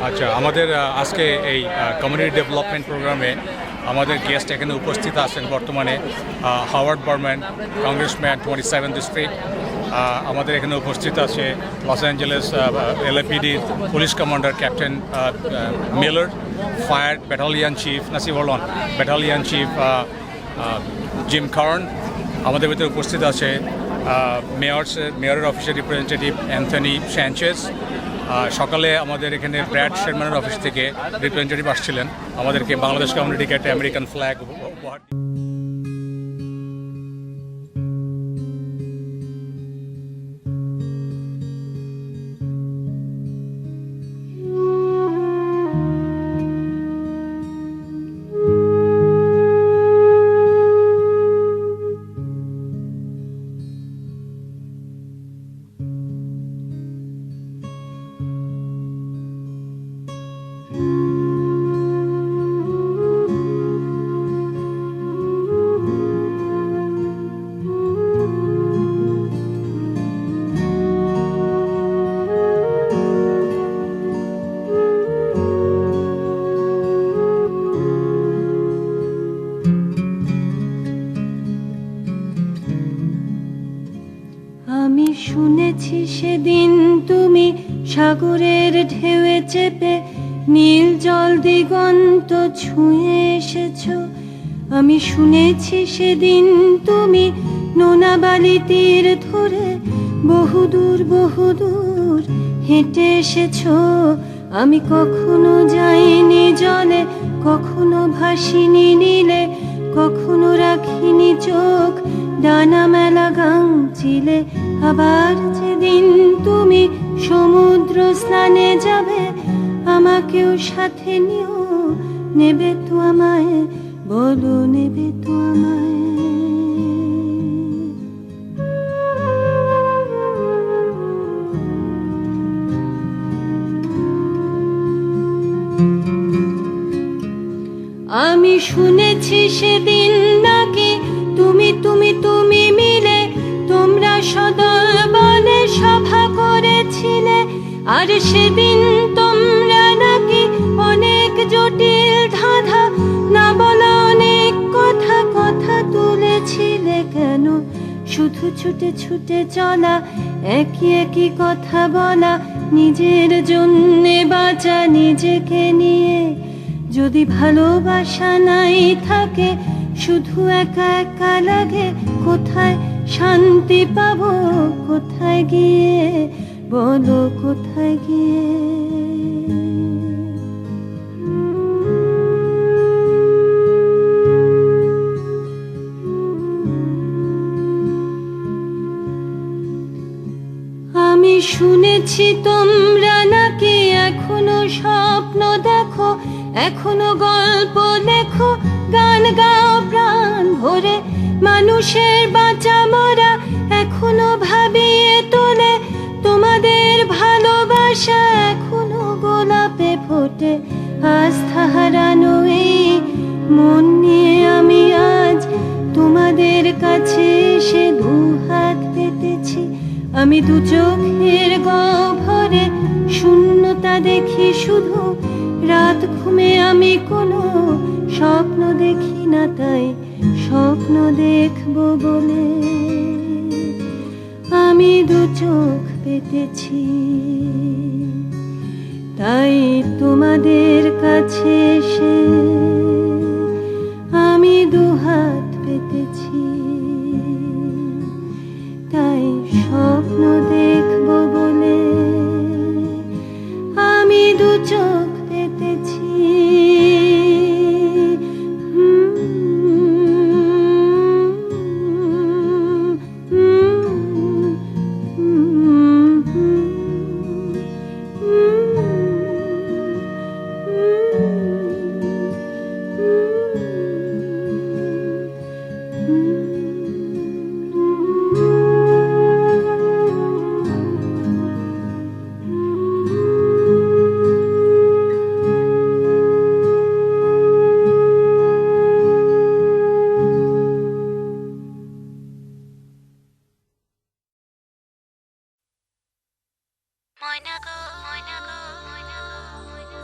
আচ্ছা, আমাদের আজকে এই কমিউনিটি ডেভেলপমেন্ট প্রোগ্রামে আমাদের গেস্ট এখানে উপস্থিত আছেন বর্তমানে হাওয়ার্ড বার্ম্যান, কংগ্রেসম্যান 27 ডিস্ট্রিক্ট। আমাদের এখানে উপস্থিত আছে লস অ্যাঞ্জেলেস এলএপিডির police commander captain Miller, fire battalion chief Nasibullah, battalion chief Jim Kern. আমাদের ভিতরে উপস্থিত আছে মেয়রের অফিসের রিপ্রেজেন্টেটিভ অ্যান্থনি স্যাঞ্চেজ। সকালে আমাদের এখানে ব্র্যাড শেরম্যানের অফিস থেকে রিপ্রেজেন্টেটিভ আসছিলেন, আমাদেরকে বাংলাদেশ কমিউনিটিকে একটা আমেরিকান ফ্ল্যাগ উপহার। আমি শুনেছি সেদিন তুমি সাগরের ঢেউয়ে চেপে নীল জল দিগন্ত ছুঁয়ে এসেছো। আমি শুনেছি সেদিন তুমি নোনা বালি তীর ধরে বহুদূর বহুদূর হেঁটে এসেছো। আমি কখনো যাইনি জলে, কখনো ভাসিনি নীলে, কখনো রাখিনি চোখ ডানা মেলা গাংচিলে। আবার যেদিন তুমি সমুদ্র স্নানে যাবে, আমাকেও সাথে নিও, নেবে তো আমায়, বলো নেবে তো আমায়। আমি শুনেছি সেদিন নাকি তুমি তুমি তুমি মিলে তোমরা সদল বলে সভা করেছিলে। আর সেদিন তোমরা নাকি অনেক জটিল ধাঁধা না বলা অনেক কথা কথা তুলেছিলে। কেন শুধু ছুটে ছুটে চলা, একই একই কথা বলা, নিজের জন্যে বাঁচা নিজেকে নিয়ে। যদি ভালোবাসা নাই থাকে, শুধু একা একা লাগে, কোথায় শান্তি পাবো, কোথায় গিয়ে, বলো কোথায় গিয়ে। আমি শুনেছি তোমরা নাকি এখনো স্বপ্ন দেখো, এখনো গল্প লেখো, গান গাও প্রাণ ভরে, মানুষের বাঁচা মরা এখনো ভাবিয়ে তোলে। তোমাদের ভালোবাসা এখনো গোলাপে ফোটে। আস্থা হারানো এই মন নিয়ে আমি আজ তোমাদের কাছে এসে দুহাত পেতেছি। আমি দু চোখের গহ্বরে শূন্যতা দেখি শুধু, রাত ঘুমে আমি কোনো স্বপ্ন দেখি না, তাই স্বপ্ন দেখবো বলে আমি দু চোখ পেতেছি। তাই তোমাদের কাছে এসে আমি দুহাত পেতেছি। তাই স্বপ্ন দেখবো বলে আমি দু চোখ পেতেছি। ময়না গো ময়না গো ময়না গো ময়না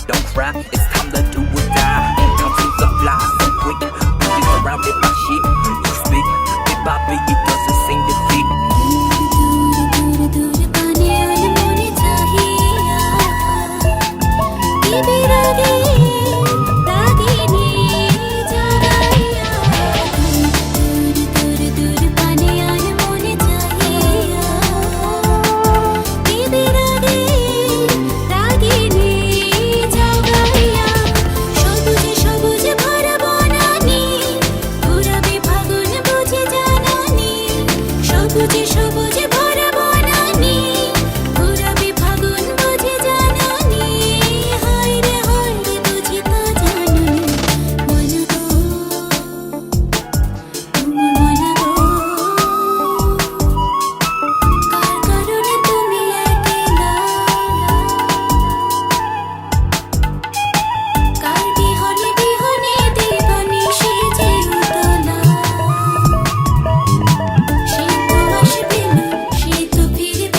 don't cry. It's time to do or die. Come to the fly so quick. We just surrounded by shit.